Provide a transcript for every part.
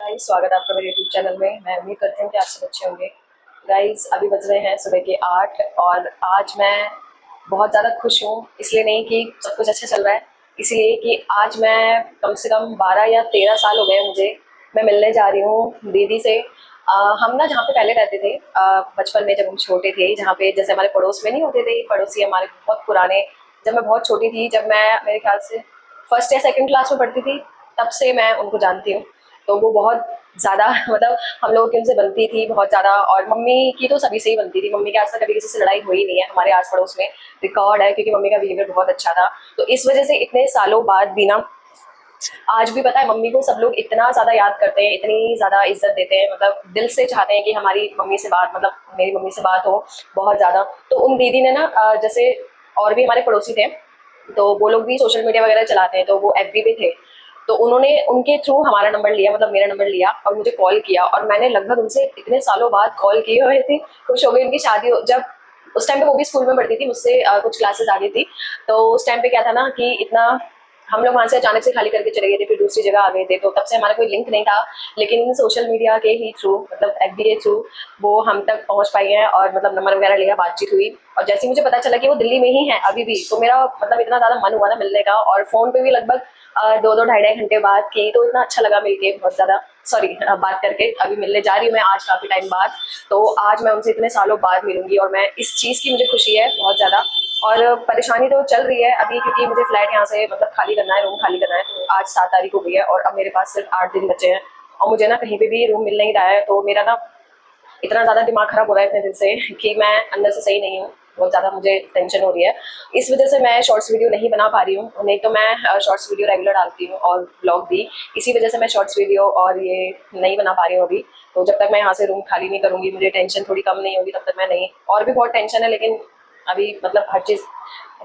Guys, स्वागत है आपका मेरे यूट्यूब चैनल में। मैं उम्मीद करती हूँ कि आप सब अच्छे होंगे। गाइस, अभी बज रहे हैं सुबह के 8 और आज मैं बहुत ज़्यादा खुश हूँ। इसलिए नहीं कि सब कुछ अच्छा चल रहा है, इसलिए कि आज मैं कम से कम 12 या 13 साल हो गए मुझे। मैं मिलने जा रही हूँ दीदी से। हम ना जहाँ पे पहले रहते थे बचपन में, जब हम छोटे थे, जहाँ पे जैसे हमारे पड़ोस में नहीं होते थे पड़ोसी हमारे बहुत पुराने। जब मैं बहुत छोटी थी, जब मैं मेरे ख्याल से फर्स्ट या सेकंड क्लास में पढ़ती थी, तब से मैं उनको जानती हूँ। तो वो बहुत ज़्यादा मतलब हम लोगों की उनसे बनती थी बहुत ज़्यादा, और मम्मी की तो सभी से ही बनती थी। मम्मी के आज तक कभी किसी से लड़ाई हुई नहीं है, हमारे आस पड़ोस में रिकॉर्ड है, क्योंकि मम्मी का बिहेवियर बहुत अच्छा था। तो इस वजह से इतने सालों बाद भी ना, आज भी पता है मम्मी को सब लोग इतना ज़्यादा याद करते हैं, इतनी ज़्यादा इज्जत देते हैं, मतलब दिल से चाहते हैं कि हमारी मम्मी से बात, मतलब मेरी मम्मी से बात हो बहुत ज़्यादा। तो उन दीदी ने ना जैसे और भी हमारे पड़ोसी थे, तो वो लोग भी सोशल मीडिया वगैरह चलाते हैं, तो वो एफबी पे थे। तो उन्होंने उनके थ्रू हमारा नंबर लिया, मतलब मेरा नंबर लिया और मुझे कॉल किया, और मैंने लगभग उनसे इतने सालों बाद कॉल किए हुए थे। खुश हो गई। उनकी शादी जब उस टाइम पे वो भी स्कूल में पढ़ती थी मुझसे, कुछ क्लासेस आगे थी। तो उस टाइम पे क्या था ना कि इतना हम लोग वहाँ से अचानक से खाली करके चले गए थे, फिर दूसरी जगह आ गए थे, तो तब से हमारा कोई लिंक नहीं था। लेकिन सोशल मीडिया के ही थ्रू, मतलब एफबी के थ्रू वो हम तक पहुँच पाई हैं, और मतलब नंबर वगैरह लिया, बातचीत हुई। और जैसे ही मुझे पता चला कि वो दिल्ली में ही है अभी भी, तो मेरा मतलब इतना ज़्यादा मन हुआ ना मिलने का। और फ़ोन पे भी लगभग 2-2 ढाई-ढाई घंटे बात की, तो इतना अच्छा लगा मिलके, बहुत ज़्यादा सॉरी बात करके। अभी मिलने जा रही हूँ मैं आज काफ़ी टाइम बाद। तो आज मैं उनसे इतने सालों बाद मिलूंगी, और मैं इस चीज़ की मुझे खुशी है बहुत ज़्यादा। और परेशानी तो चल रही है अभी, क्योंकि मुझे फ्लैट यहाँ से मतलब खाली करना है, रूम खाली करना है। तो आज 7 तारीख हो गई है और अब मेरे पास सिर्फ 8 दिन बचे हैं, और मुझे ना कहीं पे भी रूम मिल नहीं रहा है। तो मेरा ना इतना ज़्यादा दिमाग खराब हो रहा है इतने दिन से कि मैं अंदर से सही नहीं हूँ। बहुत ज़्यादा मुझे टेंशन हो रही है। इस वजह से मैं शॉर्ट्स वीडियो नहीं बना पा रही हूँ, नहीं तो मैं शॉर्ट्स वीडियो रेगुलर डालती हूँ और ब्लॉग भी। इसी वजह से मैं शॉर्ट्स वीडियो और ये नहीं बना पा रही हूँ अभी। तो जब तक मैं यहाँ से रूम खाली नहीं करूँगी, मुझे टेंशन थोड़ी कम नहीं होगी, तब तक मैं नहीं। और भी बहुत टेंशन है, लेकिन अभी मतलब हर चीज़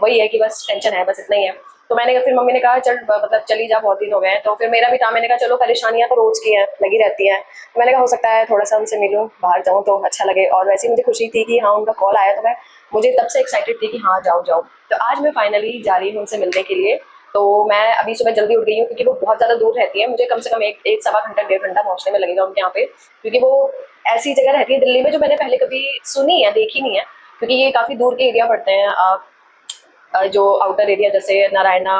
वही है कि बस टेंशन है, बस इतना ही है। तो मैंने फिर मम्मी ने कहा चल मतलब चली जा, बहुत दिन हो गए हैं। तो फिर मेरा भी था, मैंने कहा चलो परेशानियां तो रोज की हैं, लगी रहती हैं। तो मैंने कहा हो सकता है थोड़ा सा उनसे मिलूं, बाहर जाऊं तो अच्छा लगे। और वैसे ही मुझे खुशी थी कि हाँ उनका कॉल आया, तो मैं मुझे तब से एक्साइटेड थी कि हाँ जाओ जाओ। तो आज मैं फाइनली जा रही हूँ उनसे मिलने के लिए। तो मैं अभी सुबह जल्दी उठ गई हूँ, क्योंकि वो बहुत ज़्यादा दूर रहती है, मुझे कम से कम एक सवा घंटा 1.5 घंटा पहुँचने में लगेगा उनके यहाँ पे। क्योंकि वो ऐसी जगह रहती है दिल्ली में जो मैंने पहले कभी सुनी है, देखी नहीं है, क्योंकि ये काफ़ी दूर के एरिया पड़ते हैं। जो आउटर एरिया जैसे नारायणा,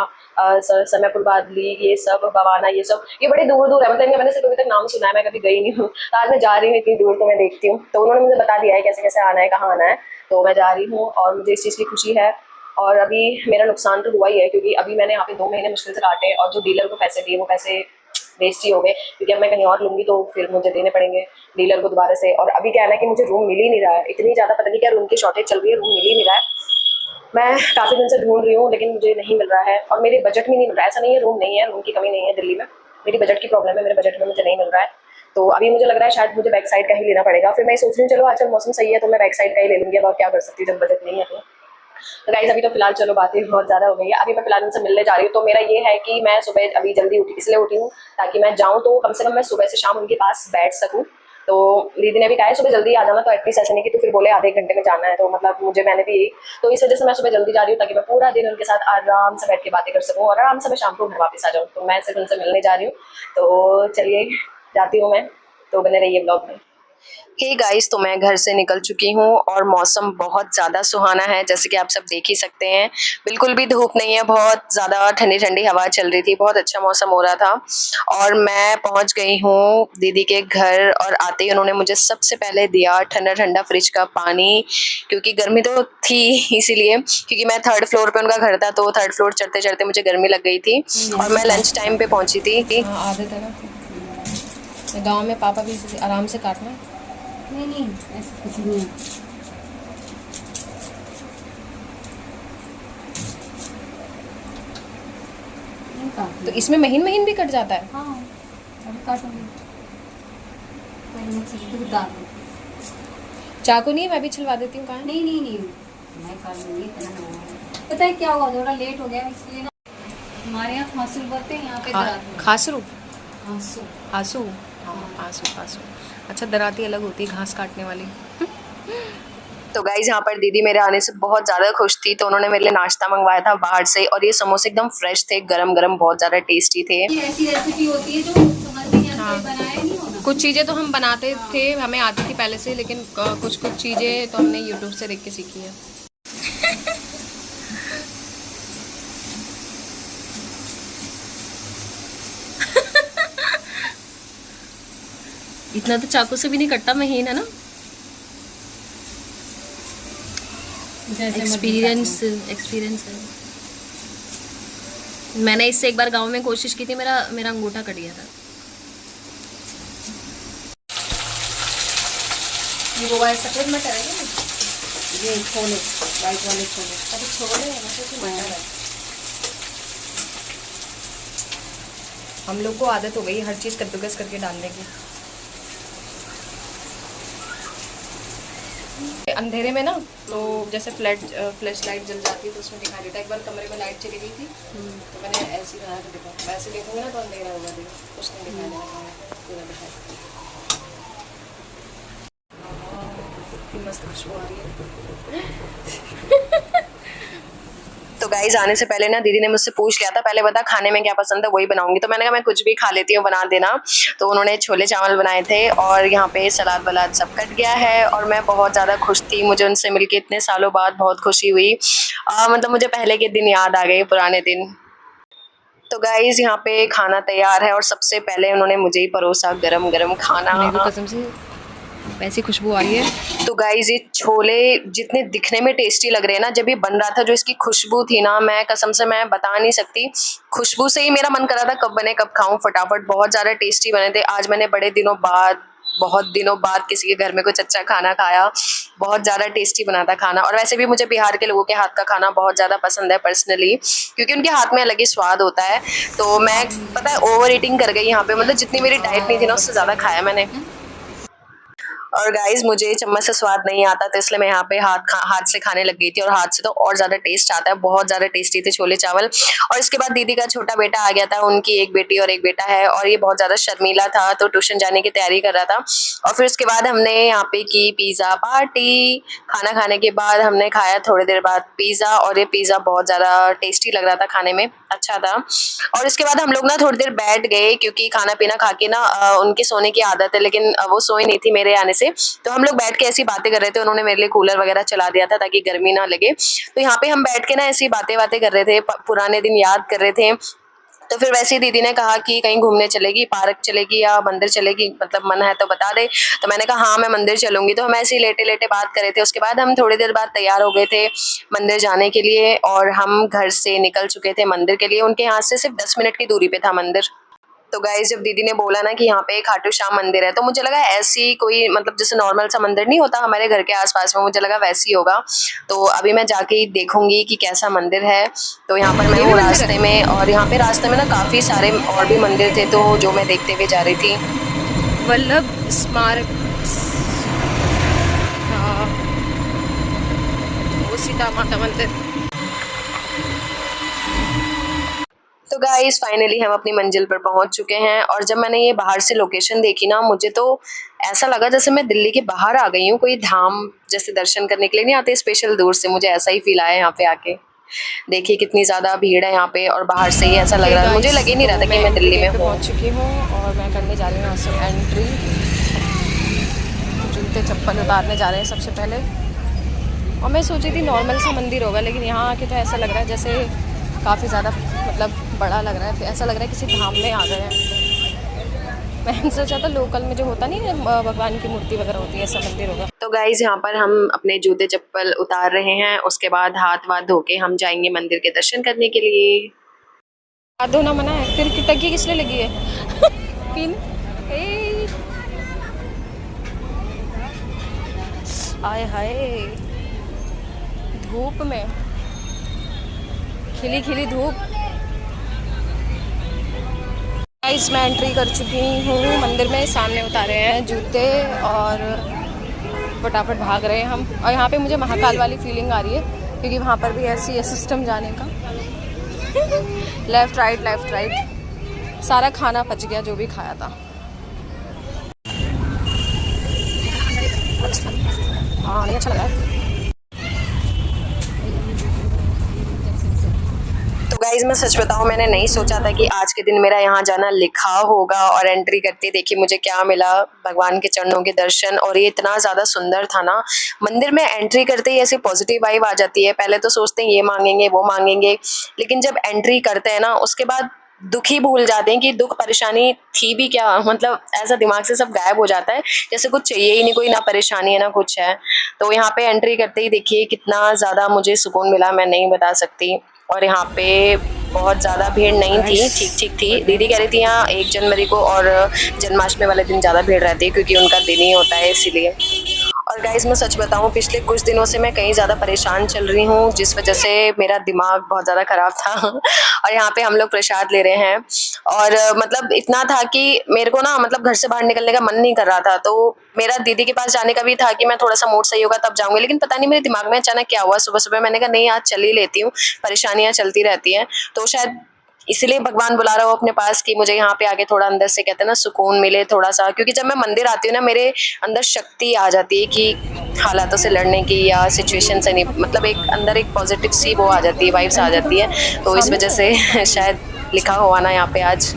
समयपुर बादली, ये सब बवाना, ये सब ये बड़े दूर दूर है, मतलब इनका मैंने सिर्फ अभी तक नाम सुना है, मैं कभी गई नहीं हूँ। तो आज मैं जा रही हूँ इतनी दूर, तो मैं देखती हूँ। तो उन्होंने मुझे बता दिया है कैसे कैसे आना है, कहाँ आना है। तो मैं जा रही हूँ और मुझे इस चीज़ की खुशी है। और अभी मेरा नुकसान तो हुआ ही है, क्योंकि अभी मैंने यहाँ पे 2 महीने मुश्किल से काटे, और जो डीलर को पैसे दिए वो पैसे वेस्ट ही हो गए, क्योंकि अब मैं कहीं और लूँगी तो फिर मुझे देने पड़ेंगे डीलर को दोबारा से। और अभी क्या है ना कि मुझे रूम मिल ही नहीं रहा है, इतनी ज़्यादा पता नहीं क्या रूम की शॉर्टेज चल रही है, रूम मिल ही नहीं रहा है। मैं काफ़ी दिन से ढूंढ रही हूँ, लेकिन मुझे नहीं मिल रहा है, और मेरे बजट में नहीं मिल रहा है। ऐसा नहीं है रूम नहीं है, रूम की कमी नहीं है दिल्ली में, मेरी बजट की प्रॉब्लम है, मेरे बजट में मुझे नहीं मिल रहा है। तो अभी मुझे लग रहा है शायद मुझे बैक साइड का ही लेना पड़ेगा। फिर मैं सोच रही हूँ चलो आजकल मौसम सही है, तो मैं बैक साइड का ही ले लूँगी। अब और क्या कर सकती हूँ जब बजट नहीं है तो गाइस अभी तो फिलहाल चलो बातें बहुत ज़्यादा हो गई है। अभी मैं फिलहाल उनसे मिलने जा रही हूँ। तो मेरा ये है कि मैं सुबह अभी जल्दी उठी, इसलिए उठी हूँ ताकि मैं जाऊँ तो कम से कम मैं सुबह से शाम उनके पास बैठ सकूँ। तो दीदी ने भी कहा है सुबह जल्दी आ जाना, तो एटलीस्ट ऐसा नहीं कि तो फिर बोले आधे 1 घंटे में जाना है, तो मतलब मुझे मैंने भी, तो इस वजह से मैं सुबह जल्दी जा रही हूँ ताकि मैं पूरा दिन उनके साथ आराम से बैठ के बातें कर सकूँ, और आराम से मैं शाम को घर वापस आ जाऊँ। तो मैं सिर्फ उनसे मिलने जा रही हूँ। तो चलिए जाती हूँ मैं, तो बने रहिए ब्लॉग में। हे गाइस, तो मैं घर से निकल चुकी हूँ और मौसम बहुत ज़्यादा सुहाना है, जैसे कि आप सब देख ही सकते हैं। बिल्कुल भी धूप नहीं है, बहुत ज़्यादा ठंडी ठंडी हवा चल रही थी, बहुत अच्छा मौसम हो रहा था। और मैं पहुँच गई हूँ दीदी के घर, और आते ही उन्होंने मुझे सबसे पहले दिया ठंडा ठंडा फ्रिज का पानी, क्योंकि गर्मी तो थी इसीलिए, क्योंकि मैं 3rd फ्लोर पे उनका घर था, तो 3rd फ्लोर चढ़ते चढ़ते मुझे गर्मी लग गई थी, और मैं लंच टाइम पे पहुँची थी। आदत है ना गाँव में, पापा भी आराम से काटना। नहीं नहीं, ऐसा कुछ नहीं है। तो इसमें महीन महीन भी कट जाता है। हाँ अभी काटूंगी, पहले मैं छिलके डाल दूँ। चाकू नहीं, मैं भी छिलवा देती हूँ। कहाँ? नहीं नहीं नहीं, मैं काट लूँगी, इतना नहीं होगा। पता है क्या हुआ, थोड़ा लेट हो गया इसलिए ना। हमारे यहाँ खांसू बोलते हैं, यहाँ पे दराती। खासरू, खांसू, आंसू, हाँ आंसू आंसू। अच्छा, दराती अलग होती है घास काटने वाली। तो गाइज यहाँ पर दीदी मेरे आने से बहुत ज़्यादा खुश थी, तो उन्होंने मेरे लिए नाश्ता मंगवाया था बाहर से, और ये समोसे एकदम फ्रेश थे, गरम गरम, बहुत ज़्यादा टेस्टी थे। ये ऐसी रेसिपी होती है जो समझ नहीं आता, हाँ। बनाया नहीं कुछ चीज़ें तो हम बनाते थे, हमें आती थी पहले से, लेकिन कुछ कुछ चीज़ें तो हमने यूट्यूब से देख के सीखी है। इतना तो चाकू से भी नहीं कटता महीन, है ना। एक्सपीरियंस है। मैंने इससे एक बार गांव में कोशिश की थी, मेरा अंगूठा कट गया था। ये वो वाले सफेद मटर है ना, ये छोले, वाइट वाले छोले। अरे छोले हैं, मतलब मटर है। हम लोग को आदत हो गई हर चीज़ कद्दूकस करके डालने की। अंधेरे में ना, तो जैसे फ्लैश लाइट जल जाती है तो उसमें दिखाई देता है। एक बार कमरे में लाइट चली गई थी तो मैंने ऐसे ही बना के देखा, वैसे देखूंगी ना तो अंधेरा होगा, देखो उसने दिखाई देना पूरा दिखाई। मस्त खुशबू आ रही है। तो गाइस आने से पहले ना दीदी ने मुझसे पूछ लिया था, पहले बता खाने में क्या पसंद है, वही बनाऊंगी। तो मैंने कहा मैं कुछ भी खा लेती हूँ, बना देना। तो उन्होंने छोले चावल बनाए थे और यहाँ पे सलाद वलाद सब कट गया है और मैं बहुत ज़्यादा खुश थी। मुझे उनसे मिलके इतने सालों बाद बहुत खुशी हुई। मतलब मुझे पहले के दिन याद आ गए, पुराने दिन। तो गाइस यहाँ पे खाना तैयार है और सबसे पहले उन्होंने मुझे ही परोसा गरम गरम खाना। कसम से ऐसी खुशबू आ रही है। तो गाइस ये छोले जितने दिखने में टेस्टी लग रहे हैं ना, जब ये बन रहा था जो इसकी खुशबू थी ना, मैं कसम से मैं बता नहीं सकती। खुशबू से ही मेरा मन कर रहा था कब बने कब खाऊं फटाफट। बहुत ज़्यादा टेस्टी बने थे। आज मैंने बहुत दिनों बाद किसी के घर में कुछ अच्छा खाना खाया। बहुत ज़्यादा टेस्टी बना था खाना। और वैसे भी मुझे बिहार के लोगों के हाथ का खाना बहुत ज़्यादा पसंद है पर्सनली, क्योंकि उनके हाथ में अलग ही स्वाद होता है। तो मैं पता है ओवर ईटिंग कर गई यहाँ पे, मतलब जितनी मेरी डाइट नहीं थी ना उससे ज़्यादा खाया मैंने। और गाइस मुझे चम्मच से स्वाद नहीं आता, तो इसलिए मैं यहाँ पे हाथ से खाने लग गई थी। और हाथ से तो और ज़्यादा टेस्ट आता है। बहुत ज़्यादा टेस्टी थे छोले चावल। और इसके बाद दीदी का छोटा बेटा आ गया था, उनकी एक बेटी और एक बेटा है, और ये बहुत ज़्यादा शर्मीला था तो ट्यूशन जाने की तैयारी कर रहा था। और फिर उसके बाद हमने यहाँ पे की पिज़्ज़ा पार्टी। खाना खाने के बाद हमने खाया थोड़ी देर बाद पिज़्ज़ा, और ये पिज़्ज़ा बहुत ज़्यादा टेस्टी लग रहा था, खाने में अच्छा था। और इसके बाद हम लोग ना थोड़ी देर बैठ गए, क्योंकि खाना पीना खा के ना उनके सोने की आदत है, लेकिन वो सोई नहीं थी मेरे आने से। तो हम लोग बैठ के ऐसी बातें कर रहे थे। उन्होंने मेरे लिए कूलर वगैरह चला दिया था ताकि गर्मी ना लगे। तो यहाँ पे हम बैठ के ना ऐसी बातें कर रहे थे, पुराने दिन याद कर रहे थे। तो फिर वैसे ही दीदी ने कहा कि कहीं घूमने चलेगी, पार्क चलेगी या मंदिर चलेगी, मतलब मन है तो बता दे। तो मैंने कहा हाँ मैं मंदिर चलूंगी। तो हम ऐसे ही लेटे लेटे बात कर रहे थे। उसके बाद हम थोड़ी देर बाद तैयार हो गए थे मंदिर जाने के लिए, और हम घर से निकल चुके थे मंदिर के लिए। उनके यहाँ से सिर्फ 10 मिनट की दूरी पे था मंदिर। तो गाइस जब दीदी ने बोला ना कि यहाँ पे खाटू श्याम मंदिर है, तो मुझे लगा ऐसी कोई, मतलब जैसे नॉर्मल सा मंदिर नहीं होता हमारे घर के आसपास में, मुझे लगा वैसे ही होगा। तो अभी मैं जाके ही देखूंगी कि कैसा मंदिर है। तो यहाँ पर मैं हूँ रास्ते में, और यहाँ पे रास्ते में ना काफी सारे और भी मंदिर थे, तो जो मैं देखते हुए जा रही थी। वल्लभ स्मारक, हाँ वो सीता माता मंदिर। तो गाइस फाइनली हम अपनी मंजिल पर पहुंच चुके हैं। और जब मैंने ये बाहर से लोकेशन देखी ना, मुझे तो ऐसा लगा जैसे मैं दिल्ली के बाहर आ गई हूँ, कोई धाम जैसे दर्शन करने के लिए नहीं आते स्पेशल दूर से, मुझे ऐसा ही फील आया यहाँ पे आके। देखिए कितनी ज़्यादा भीड़ है यहाँ पे, और बाहर से ही ऐसा लग रहा है, मुझे लग ही नहीं रहा था कि मैं दिल्ली में पहुँच चुकी हूँ। और मैं करने जा रही हूँ यहाँ से एंट्री। जूते चप्पल उतारने जा रहे हैं सबसे पहले। और मैं सोची थी नॉर्मल सा मंदिर होगा, लेकिन यहाँ आके तो ऐसा लग रहा है जैसे काफ़ी ज़्यादा मतलब बड़ा लग रहा है। फिर ऐसा लग रहा है किसी धाम में आ गए हैं। मैंने सोचा था लोकल में जो होता नहीं है भगवान की मूर्ति वगैरह होती है, ऐसा मंदिर होगा। तो गाइस यहाँ पर हम अपने जूते चप्पल उतार रहे हैं। उसके बाद हाथ वाथ धो के हम जाएंगे मंदिर के दर्शन करने के लिए। हाथ धोना मना है, फिर टंकी किस लिए लगी है? पिन आए हाय धूप में, खिली खिली धूप। गाइस मैं एंट्री कर चुकी हूँ मंदिर में। सामने उतारे हैं जूते और फटाफट भाग रहे हैं हम। और यहाँ पे मुझे महाकाल वाली फीलिंग आ रही है, क्योंकि वहाँ पर भी ऐसी है सिस्टम जाने का। लेफ्ट राइट सारा खाना पच गया जो भी खाया था। हाँ नहीं अच्छा लगा। तो गाइस गाइज मैं सच बताऊं, मैंने नहीं सोचा था कि आज के दिन मेरा यहाँ जाना लिखा होगा। और एंट्री करते देखिए मुझे क्या मिला, भगवान के चरणों के दर्शन। और ये इतना ज़्यादा सुंदर था ना, मंदिर में एंट्री करते ही ऐसी पॉजिटिव वाइब आ जाती है। पहले तो सोचते हैं ये मांगेंगे वो मांगेंगे, लेकिन जब एंट्री करते हैं ना उसके बाद दुख ही भूल जाते हैं कि दुख परेशानी थी भी क्या। मतलब ऐसा दिमाग से सब गायब हो जाता है, जैसे कुछ चाहिए ही नहीं, कोई ना परेशानी है ना कुछ है। तो यहाँ पे एंट्री करते ही देखिए कितना ज़्यादा मुझे सुकून मिला, मैं नहीं बता सकती। और यहाँ पे बहुत ज़्यादा भीड़ नहीं थी, ठीक ठीक थी। दीदी कह रही थी यहाँ 1 जनवरी को और जन्माष्टमी वाले दिन ज़्यादा भीड़ रहती है, क्योंकि उनका दिन ही होता है इसीलिए। और गाइज़ मैं सच बताऊँ, पिछले कुछ दिनों से मैं कहीं ज़्यादा परेशान चल रही हूँ, जिस वजह से मेरा दिमाग बहुत ज़्यादा ख़राब था। और यहाँ पे हम लोग प्रसाद ले रहे हैं। और मतलब इतना था कि मेरे को ना मतलब घर से बाहर निकलने का मन नहीं कर रहा था। तो मेरा दीदी के पास जाने का भी था कि मैं थोड़ा सा मूड सही होगा तब जाऊंगी, लेकिन पता नहीं मेरे दिमाग में अचानक क्या हुआ। सुबह सुबह मैंने कहा नहीं आज चल ही लेती हूँ, परेशानियाँ चलती रहती हैं। तो शायद इसीलिए भगवान बुला रहा हो अपने पास कि मुझे यहाँ पे आके थोड़ा अंदर से कहते हैं ना सुकून मिले थोड़ा सा। क्योंकि जब मैं मंदिर आती हूँ ना, मेरे अंदर शक्ति आ जाती है कि हालातों से लड़ने की या सिचुएशन से नहीं, मतलब एक अंदर एक पॉजिटिव सी वो आ जाती है, वाइब्स आ जाती है। तो इस वजह से शायद लिखा हुआ ना यहाँ पे आज।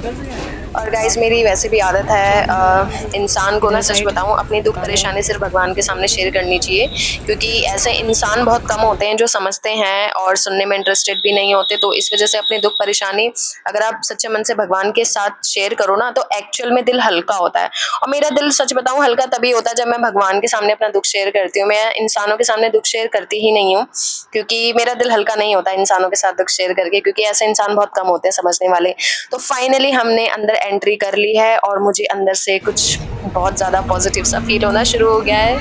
और गाइज़ मेरी वैसे भी आदत है इंसान को ना सच बताऊँ अपनी दुख परेशानी सिर्फ भगवान के सामने शेयर करनी चाहिए, क्योंकि ऐसे इंसान बहुत कम होते हैं जो समझते हैं और सुनने में इंटरेस्टेड भी नहीं होते। तो इस वजह से अपनी दुख परेशानी अगर आप सच्चे मन से भगवान के साथ शेयर करो ना, तो एक्चुअल में दिल हल्का होता है। और मेरा दिल सच बताऊँ हल्का तभी होता है जब मैं भगवान के सामने अपना दुख शेयर करती हूँ। मैं इंसानों के सामने दुख शेयर करती ही नहीं हूँ, क्योंकि मेरा दिल हल्का नहीं होता इंसानों के साथ दुख शेयर करके, क्योंकि ऐसे इंसान बहुत कम होते हैं समझने वाले। तो फाइनली हमने अंदर एंट्री कर ली है और मुझे अंदर से कुछ बहुत ज़्यादा पॉजिटिव सा फील होना शुरू हो गया है।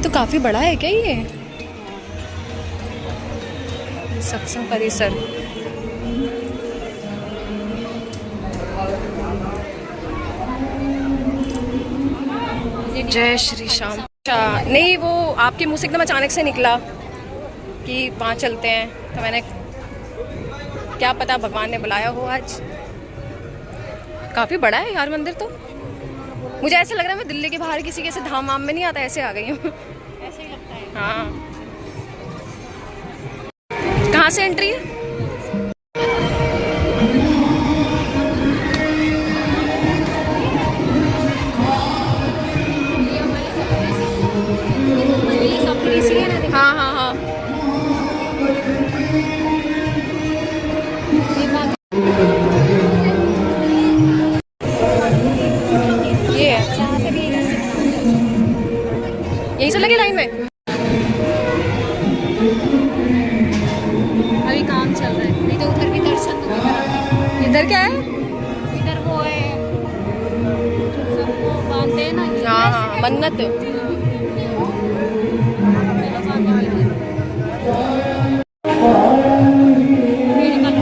तो काफ़ी बड़ा है क्या ये सत्संग परिसर? जय श्री श्याम। अच्छा नहीं, वो आपके मुँह से एकदम अचानक से निकला कि वहाँ चलते हैं, तो मैंने क्या पता भगवान ने बुलाया हो आज। काफ़ी बड़ा है यार मंदिर। तो मुझे ऐसा लग रहा है मैं दिल्ली के बाहर किसी के धाम वाम में नहीं आता, ऐसे आ गई हूँ। ऐसे ही लगता है। हाँ, कहाँ से एंट्री है? हाँ हाँ हाँ, ये है। यहीं से लगे लाइन में। अभी काम चल रहा है, नहीं तो उधर भी दर्शन तो करा। इधर क्या है? इधर वो है सब वो बांधते हैं ना। हाँ हाँ, मन्नत।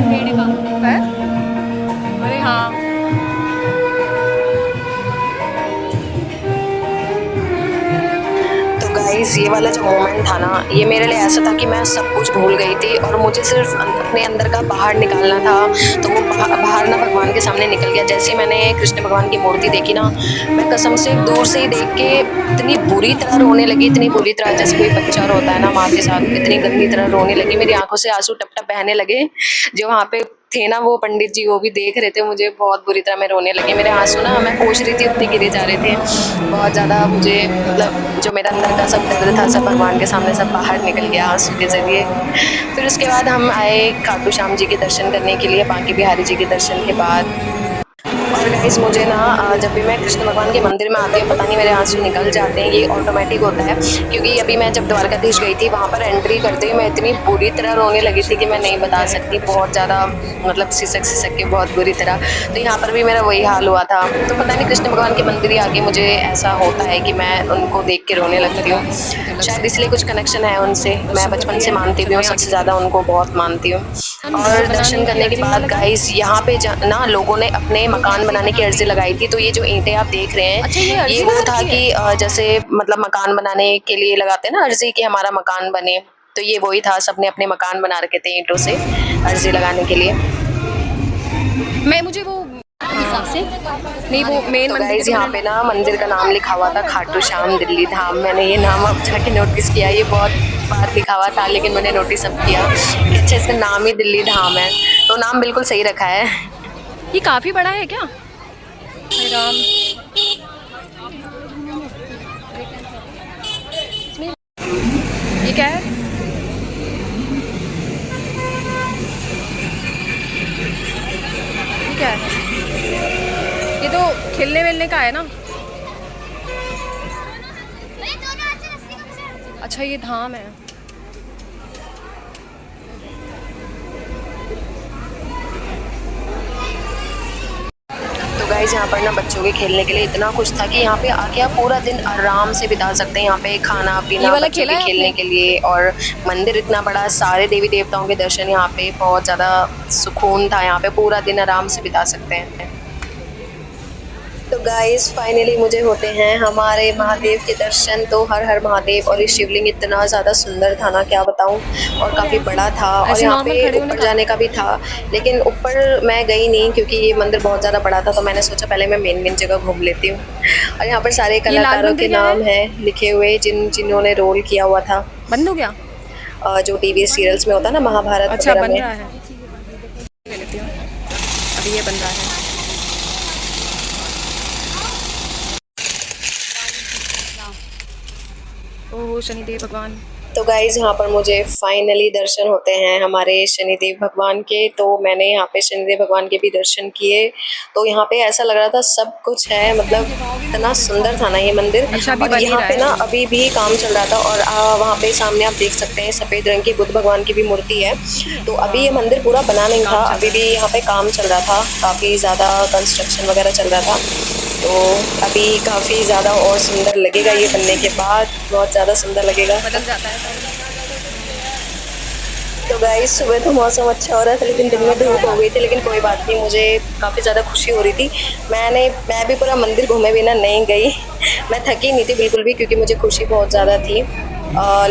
पेड़ का है? अरे हाँ, तो गाइस ये वाला जो मोमेंट था ना, ये मेरे लिए ऐसा था कि मैं सब कुछ भूल गई थी और मुझे सिर्फ अपने अंदर का बाहर निकालना था। तो वो बाहर ना भगवान के सामने निकल गया। जैसे ही मैंने कृष्ण भगवान की मूर्ति देखी ना, मैं कसम से दूर से ही देख के इतनी बुरी तरह रोने लगी, इतनी बुरी तरह जैसे कोई बच्चा रोता है ना माँ के साथ, इतनी गंदी तरह रोने लगी। मेरी आंखों से आंसू टप टप बहने लगे। जो वहाँ पे थे ना वो पंडित जी, वो भी देख रहे थे मुझे, बहुत बुरी तरह मैं रोने लगी। मेरे आंसू ना मैं पोंछ रही थी, उतने गिरे जा रहे थे। बहुत ज़्यादा मुझे मतलब जो मेरा अंदर का सब दर्द था सब भगवान के सामने सब बाहर निकल गया आंसू के ज़रिए। फिर उसके बाद हम आए खाटू श्याम जी के दर्शन करने के लिए, बांके बिहारी जी के दर्शन के बाद। और गाइस मुझे ना जब भी मैं कृष्ण भगवान के मंदिर में आती हूँ, पता नहीं मेरे आंसू निकल जाते हैं, ये ऑटोमेटिक होता है। क्योंकि अभी मैं जब द्वारकाधीश गई थी, वहाँ पर एंट्री करते हुए मैं इतनी बुरी तरह रोने लगी थी कि मैं नहीं बता सकती। बहुत ज़्यादा मतलब सिसक के बहुत बुरी तरह। तो यहाँ पर भी मेरा वही हाल हुआ था। तो पता नहीं कृष्ण भगवान के मंदिर ही आके मुझे ऐसा होता है कि मैं उनको देख के रोने लगती हूँ। शायद इसलिए कुछ कनेक्शन है उनसे, मैं बचपन से मानती भी हूँ, सबसे ज़्यादा उनको बहुत मानती हूँ। और दर्शन करने के बाद गाइस यहाँ पे ना लोगों ने अपने मकान बनाने की अर्जी लगाई थी। तो ये जो ईंटें आप देख रहे हैं, अच्छा, ये वो था कि जैसे मतलब मकान बनाने के लिए लगाते हैं ना अर्जी कि हमारा मकान बने, तो ये वही था। सबने अपने मकान बना रखे थे ईंटों से अर्जी लगाने के लिए। मैं मुझे वो हिसाब से नहीं, वो मेन तो गाइस यहाँ पे ना मंदिर का नाम लिखा हुआ था खाटू श्याम दिल्ली धाम। मैंने ये नाम अब जाके नोटिस किया, ये बहुत फुटपाथ लिखा हुआ था, लेकिन मैंने नोटिस अब किया कि अच्छा इसका नाम ही दिल्ली धाम है, तो नाम बिल्कुल सही रखा है। ये काफ़ी बड़ा है क्या? हाय राम, ये क्या है? ये क्या है? ये तो खेलने वेलने का है ना? अच्छा ये धाम है। तो गाइस यहाँ पर ना बच्चों के खेलने के लिए इतना कुछ था कि यहाँ पे आके आप पूरा दिन आराम से बिता सकते हैं। यहाँ पे खाना पीना बच्चों के खेलने के लिए, और मंदिर इतना बड़ा, सारे देवी देवताओं के दर्शन यहाँ पे, बहुत ज़्यादा सुकून था। यहाँ पे पूरा दिन आराम से बिता सकते हैं। तो गाइस फाइनली मुझे होते हैं हमारे महादेव के दर्शन। तो हर हर महादेव, और ये शिवलिंग इतना ज़्यादा सुंदर था ना, क्या बताऊं, और काफ़ी बड़ा था, और यहाँ पे ऊपर जाने का भी था, लेकिन ऊपर मैं गई नहीं क्योंकि ये मंदिर बहुत ज़्यादा बड़ा था। तो मैंने सोचा पहले मैं मेन जगह घूम लेती हूँ। और यहाँ पर सारे कलाकारों के नाम हैं लिखे हुए, जिन्होंने रोल किया हुआ था। बंद हो गया? जो टीवी सीरियल्स में होता है ना, महाभारत वगैरह में। अभी ये बन रहा है। ओह शनिदेव भगवान। तो गाइज यहाँ पर मुझे फाइनली दर्शन होते हैं हमारे शनिदेव भगवान के। तो मैंने यहाँ पे शनिदेव भगवान के भी दर्शन किए। तो यहाँ पे ऐसा लग रहा था सब कुछ है, मतलब इतना सुंदर था ना ये मंदिर। और यहाँ पे ना अभी भी काम चल रहा था, और वहाँ पे सामने आप देख सकते हैं सफ़ेद रंग की बुद्ध भगवान की भी मूर्ति है। तो अभी ये मंदिर पूरा बना नहीं था, अभी भी यहाँ पे काम चल रहा था, काफ़ी ज़्यादा कंस्ट्रक्शन वगैरह चल रहा था। तो अभी काफ़ी ज़्यादा और सुंदर लगेगा, ये बनने के बाद बहुत ज़्यादा सुंदर लगेगा। बदल जाता है। तो गाइस सुबह तो मौसम अच्छा हो रहा था, लेकिन दिन में धूप हो गई थी, लेकिन कोई बात नहीं, मुझे काफ़ी ज़्यादा खुशी हो रही थी। मैं भी पूरा मंदिर घूमे बिना नहीं गई। मैं थकी नहीं थी बिल्कुल भी, क्योंकि मुझे खुशी बहुत ज़्यादा थी।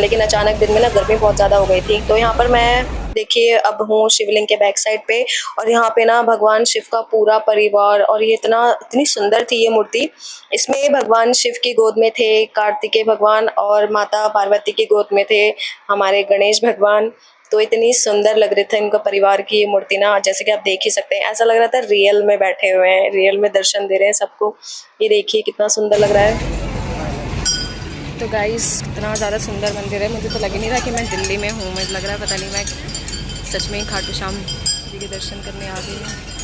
लेकिन अचानक दिन में ना गर्मी बहुत ज़्यादा हो गई थी। तो यहाँ पर मैं देखिए अब हूँ शिवलिंग के बैक साइड पे, और यहाँ पे ना भगवान शिव का पूरा परिवार, और ये इतनी सुंदर थी ये मूर्ति। इसमें भगवान शिव की गोद में थे कार्तिकेय भगवान, और माता पार्वती की गोद में थे हमारे गणेश भगवान। तो इतनी सुंदर लग रही थी इनका परिवार की ये मूर्ति ना, जैसे कि आप देख ही सकते हैं, ऐसा लग रहा था रियल में बैठे हुए हैं, रियल में दर्शन दे रहे हैं सबको। ये देखिए कितना सुंदर लग रहा है। तो गाइस इतना ज़्यादा सुंदर मंदिर है, मुझे तो लग ही नहीं रहा कि मैं दिल्ली में हूँ। मुझे लग रहा है पता नहीं मैं सच में खाटू श्याम जी के दर्शन करने आ गई हूँ।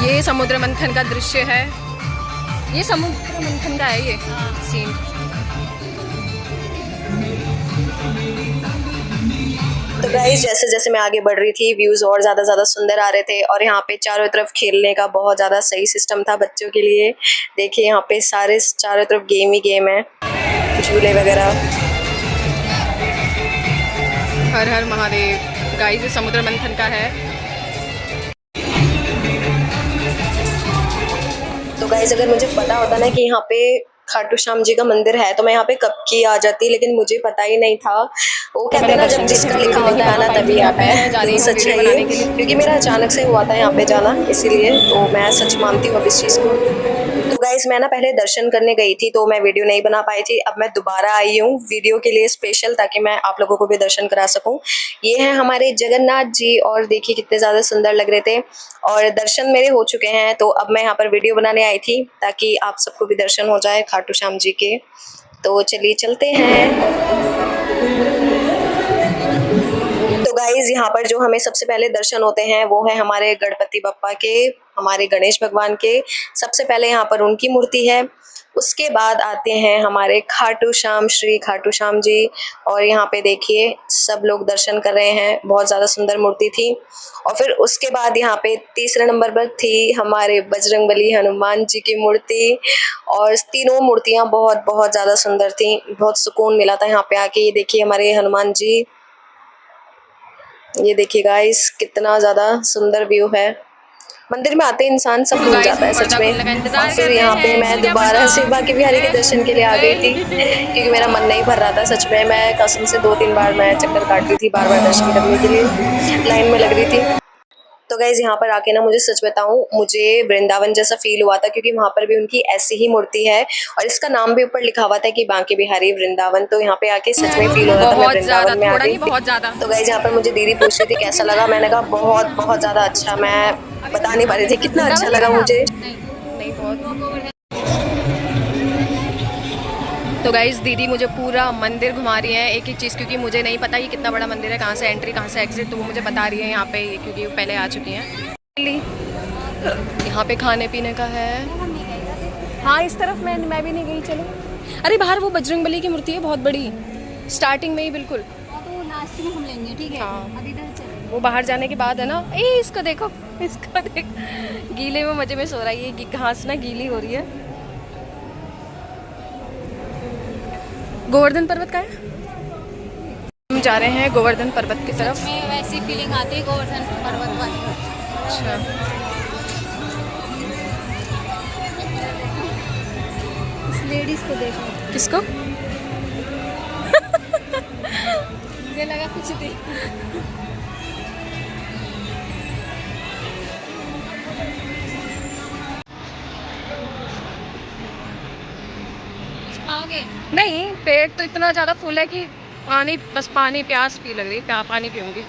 ये समुद्र मंथन का दृश्य है, ये समुद्र मंथन का है ये सीन। तो गाइस जैसे जैसे मैं आगे बढ़ रही थी, व्यूज़ और ज़्यादा सुंदर आ रहे थे, और यहाँ पे चारों तरफ खेलने का बहुत ज़्यादा सही सिस्टम था बच्चों के लिए। देखिए यहाँ पे सारे चारों तरफ गेम ही गेम है, झूले वगैरह। हर हर महादेव। गाइस ये समुद्र मंथन का है। तो गाइस अगर मुझे पता होता ना कि यहाँ पे खाटू श्याम जी का मंदिर है, तो मैं यहाँ पे कब की आ जाती, लेकिन मुझे पता ही नहीं था। वो कहते हैं ना जब जिसका लिखा होता है ना तभी आता है। सच है ये, क्योंकि मेरा अचानक से हुआ था यहाँ पे जाना, इसीलिए तो मैं सच मानती हूँ अब इस चीज़ को। तो गाइस मैं ना पहले दर्शन करने गई थी, तो मैं वीडियो नहीं बना पाई थी। अब मैं दोबारा आई हूँ वीडियो के लिए स्पेशल, ताकि मैं आप लोगों को भी दर्शन करा सकूँ। ये है हमारे जगन्नाथ जी, और देखिए कितने ज़्यादा सुंदर लग रहे थे, और दर्शन मेरे हो चुके हैं। तो अब मैं यहाँ पर वीडियो बनाने आई थी ताकि आप सबको भी दर्शन हो जाए खाटू श्याम जी के। तो चलिए चलते हैं। तो गाइज यहाँ पर जो हमें सबसे पहले दर्शन होते हैं वो है हमारे गणपति बप्पा के, हमारे गणेश भगवान के। सबसे पहले यहाँ पर उनकी मूर्ति है, उसके बाद आते हैं हमारे खाटू श्याम, श्री खाटू श्याम जी। और यहाँ पे देखिए सब लोग दर्शन कर रहे हैं, बहुत ज़्यादा सुंदर मूर्ति थी। और फिर उसके बाद यहाँ पे तीसरे नंबर पर थी हमारे बजरंगबली हनुमान जी की मूर्ति। और तीनों मूर्तियाँ बहुत बहुत ज़्यादा सुंदर थी, बहुत सुकून मिला था यहाँ पे आके। ये देखिए हमारे हनुमान जी, ये देखिए गाइस कितना ज़्यादा सुंदर व्यू है। मंदिर में आते इंसान सब भूल जाता है सच में। और फिर यहाँ पे मैं दोबारा से बांके बिहारी के दर्शन के लिए आ गई थी, क्योंकि मेरा मन नहीं भर रहा था सच में। मैं कसम से 2-3 बार मैं चक्कर काट रही थी, बार बार दर्शन करने के लिए लाइन में लग रही थी। तो गाइज यहाँ पर आके ना मुझे सच बताऊं, मुझे वृंदावन जैसा फील हुआ था, क्योंकि वहाँ पर भी उनकी ऐसी ही मूर्ति है और इसका नाम भी ऊपर लिखा हुआ था कि बांके बिहारी वृंदावन। तो यहाँ पे आके सच में फील हो रहा था मैं वृंदावन में आ गई। बहुत ज्यादा। तो गाइज यहाँ पर मुझे दीदी पूछ रही थी कैसा लगा, मैंने कहा बहुत बहुत ज्यादा अच्छा। मैं बता नहीं पा रही थी कितना अच्छा वृंदावन गए लगा आप? मुझे। नहीं बहुत। तो गाइज दीदी मुझे पूरा मंदिर घुमा रही है एक एक चीज़, क्योंकि मुझे नहीं पता कि कितना बड़ा मंदिर है, कहाँ से एंट्री कहाँ से एग्जिट, तो वो मुझे बता रही है यहाँ पे, क्योंकि वो पहले आ चुकी हैं। यहाँ पे खाने पीने का है। हाँ इस तरफ मैं भी नहीं गई। चलो, अरे बाहर वो बजरंगबली की मूर्ति है बहुत बड़ी, स्टार्टिंग में ही बिल्कुल। तो लास्ट में हम लेंगे, ठीक है? हाँ। अभी इधर चलें। वो बाहर जाने के बाद है ना। ए इसको देखो, इसको देख, गीले में मजे में सो रहा है ये, घास ना गीली हो रही है। गोवर्धन पर्वत का है, हम जा रहे हैं गोवर्धन पर्वत की तरफ। में वैसी फीलिंग आती है गोवर्धन पर्वत वाली। अच्छा, इस लेडीज को देखो। किसको? मुझे लगा कुछ थी। आओगे? नहीं, पेट तो इतना ज़्यादा फुल है कि पानी, बस पानी, प्यास पी लग रही, पानी पीऊंगी।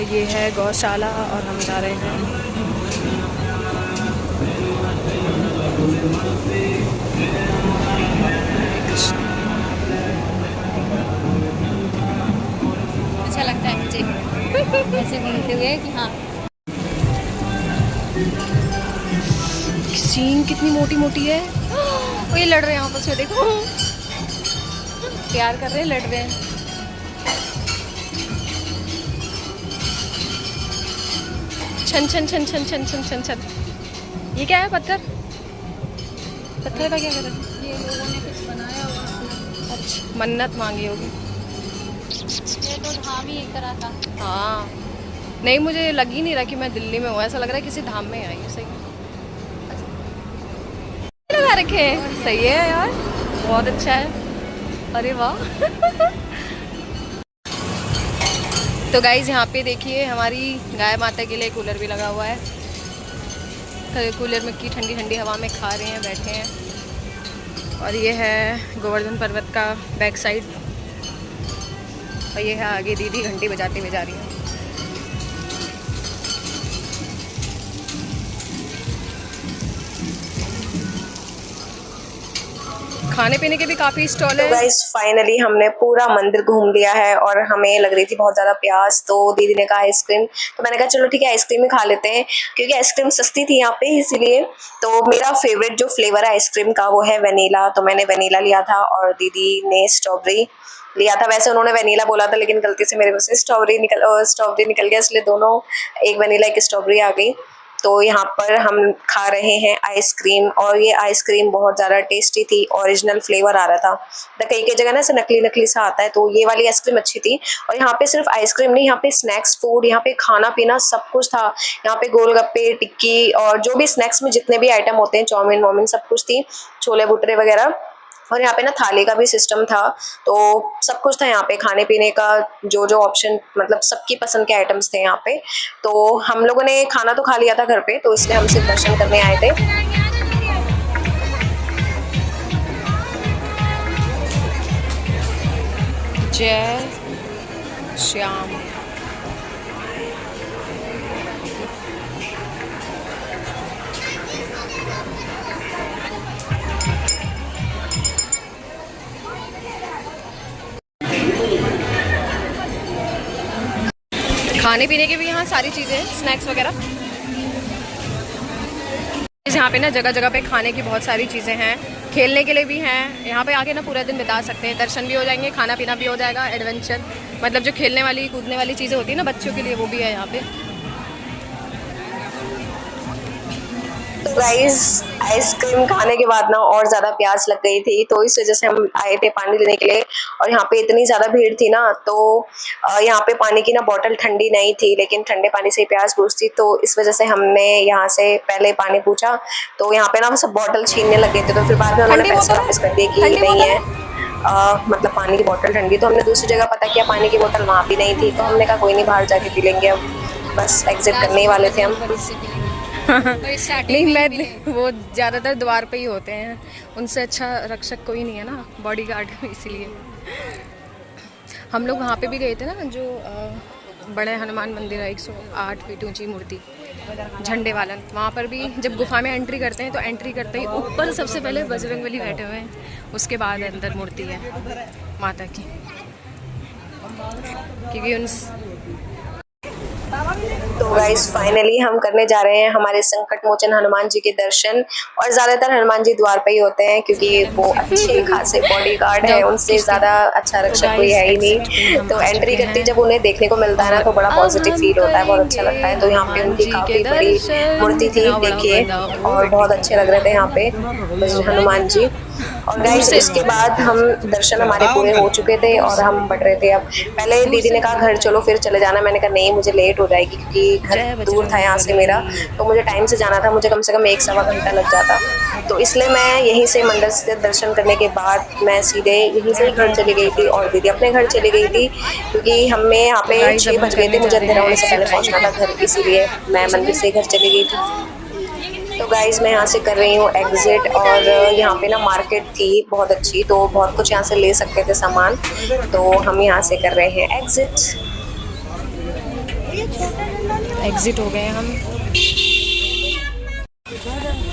ये है गौशाला और हम जा रहे हैं। अच्छा लगता है मुझे ऐसे घूमते हुए कि हाँ। सींग कितनी मोटी मोटी है। वो ये लड़ रहे हैं आपस में, देखो प्यार कर रहे हैं, लड़ रहे हैं। छन छन छन छन छन छन छन छन। ये क्या है? पत्थर, पत्थर का क्या कर रहा है? ये लोगों ने कुछ बनाया हुआ। अच्छा, मन्नत मांगी होगी। ये तो धाम ही एक तरह का। हाँ, नहीं मुझे लग ही नहीं रहा कि मैं दिल्ली में हूँ, ऐसा लग रहा है किसी धाम में आई हूँ। सही लगा रखे हैं, सही है यार, बहुत अच्छा है। अरे वाह। तो गाइज यहाँ पे देखिए हमारी गाय माता के लिए कूलर भी लगा हुआ है। कूलर में की ठंडी ठंडी हवा में खा रहे हैं, बैठे हैं। और ये है गोवर्धन पर्वत का बैक साइड, और ये है आगे दीदी घंटी बजाते हुए जा रही है। खाने पीने के भी काफी स्टॉल है। तो गाइस फाइनली हमने पूरा मंदिर घूम लिया है और हमें लग रही थी बहुत ज्यादा प्यास, तो दीदी ने कहा आइसक्रीम, तो मैंने कहा चलो ठीक है आइसक्रीम ही खा लेते हैं, क्योंकि आइसक्रीम सस्ती थी यहाँ पे इसीलिए। तो मेरा फेवरेट जो फ्लेवर है आइसक्रीम का वो है वेनीला, तो मैंने वेनीला लिया था और दीदी ने स्ट्रॉबेरी लिया था। वैसे उन्होंने वेनीला बोला था, लेकिन गलती से मेरे मुंह से स्ट्रॉबेरी निकल गया, इसलिए दोनों, एक वेनीला एक स्ट्रॉबेरी आ गई। तो यहाँ पर हम खा रहे हैं आइसक्रीम, और ये आइसक्रीम बहुत ज़्यादा टेस्टी थी, ओरिजिनल फ्लेवर आ रहा था। कई कई जगह ना ऐसे नकली नकली सा आता है, तो ये वाली आइसक्रीम अच्छी थी। और यहाँ पे सिर्फ आइसक्रीम नहीं, यहाँ पे स्नैक्स फूड, यहाँ पे खाना पीना सब कुछ था। यहाँ पे गोलगप्पे, टिक्की और जो भी स्नैक्स में जितने भी आइटम होते हैं, चाउमीन वाउमीन सब कुछ थी, छोले भटूरे वगैरह। और यहाँ पे ना थाली का भी सिस्टम था, तो सब कुछ था यहाँ पे खाने पीने का, जो जो ऑप्शन मतलब सबकी पसंद के आइटम्स थे यहाँ पे। तो हम लोगों ने खाना तो खा लिया था घर पे, तो इसलिए हम सिर्फ दर्शन करने आए थे। जय श्याम। खाने पीने के भी यहाँ सारी चीज़ें हैं, स्नैक्स वगैरह। यहाँ पे ना जगह जगह पे खाने की बहुत सारी चीज़ें हैं, खेलने के लिए भी हैं। यहाँ पे आके ना पूरा दिन बिता सकते हैं, दर्शन भी हो जाएंगे, खाना पीना भी हो जाएगा, एडवेंचर मतलब जो खेलने वाली कूदने वाली चीज़ें होती है ना बच्चों के लिए, वो भी है यहाँ पे। तो गाइस आइसक्रीम खाने के बाद ना और ज़्यादा प्यास लग गई थी, तो इस वजह से हम आए थे पानी लेने के लिए। और यहाँ पे इतनी ज़्यादा भीड़ थी ना, तो यहाँ पे पानी की ना बोतल ठंडी नहीं थी, लेकिन ठंडे पानी से ही प्यास बुझती, तो इस वजह से हमने यहाँ से पहले पानी पूछा। तो यहाँ पे ना सब बोतल छीनने लग गए थे, तो फिर बाद में उन्होंने पैसे वापस कर दिए कि नहीं है मतलब पानी की बोतल ठंडी। तो हमने दूसरी जगह पता किया, पानी की बोतल वहाँ भी नहीं थी, तो हमने कहा कोई नहीं, बाहर जाके पी लेंगे, अब बस एग्जिट करने ही वाले थे हम। नहीं मैं वो ज़्यादातर द्वार पे ही होते हैं, उनसे अच्छा रक्षक कोई नहीं है ना, बॉडीगार्ड, इसीलिए। हम लोग वहाँ पे भी गए थे ना, जो बड़े हनुमान मंदिर है, 108 फीट ऊंची मूर्ति झंडे वाला, वहाँ पर भी जब गुफा में एंट्री करते हैं तो एंट्री करते ही ऊपर सबसे पहले बजरंगबली बैठे हुए हैं, उसके बाद अंदर मूर्ति है माता की, क्योंकि उन। तो गाइस फाइनली हम करने जा रहे हैं हमारे संकट मोचन हनुमान जी के दर्शन। और ज़्यादातर हनुमान जी द्वार पे ही होते हैं, क्योंकि वो अच्छे खासे बॉडीगार्ड है, उनसे ज़्यादा अच्छा रक्षक कोई है ही नहीं। तो एंट्री करती जब उन्हें देखने को मिलता है ना, तो बड़ा पॉजिटिव फील होता है, बहुत अच्छा लगता है। तो यहाँ पे उनकी काफ़ी बड़ी मूर्ति थी, देखिए, और बहुत अच्छे लग रहे थे यहाँ पे हनुमान जी। और गाइस उसके बाद हम दर्शन हमारे पूरे हो चुके थे और हम बढ़ रहे थे। अब पहले दीदी ने कहा घर चलो फिर चले जाना, मैंने कहा नहीं मुझे लेट हो जाएगी, क्योंकि घर दूर था यहाँ से मेरा, तो मुझे टाइम से जाना था, मुझे कम से कम 1-1.25 घंटा लग जाता। तो इसलिए मैं यहीं से मंदिर से दर्शन करने के बाद मैं सीधे यहीं से घर चली गई थी और दीदी अपने घर चली गई थी, क्योंकि हमें यहाँ पे 6 बज गए थे, मुझे अंधेरा होने से पहले पहुँचना था घर, इसीलिए मैं मंदिर से घर चली गई थी। तो गाइज़ मैं यहाँ से कर रही हूँ एग्ज़िट, और यहाँ पे ना मार्केट थी बहुत अच्छी, तो बहुत कुछ यहाँ से ले सकते थे सामान, तो हम यहाँ से कर रहे हैं एग्ज़िट हो गए हम।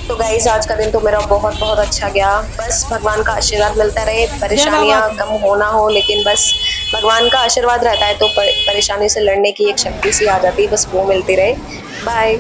तो गाइज़ आज का दिन तो मेरा बहुत बहुत अच्छा गया, बस भगवान का आशीर्वाद मिलता रहे, परेशानियाँ कम हो ना हो, लेकिन बस भगवान का आशीर्वाद रहता है तो परेशानी से लड़ने की एक शक्ति सी आ जाती है, बस वो मिलती रहे। बाय।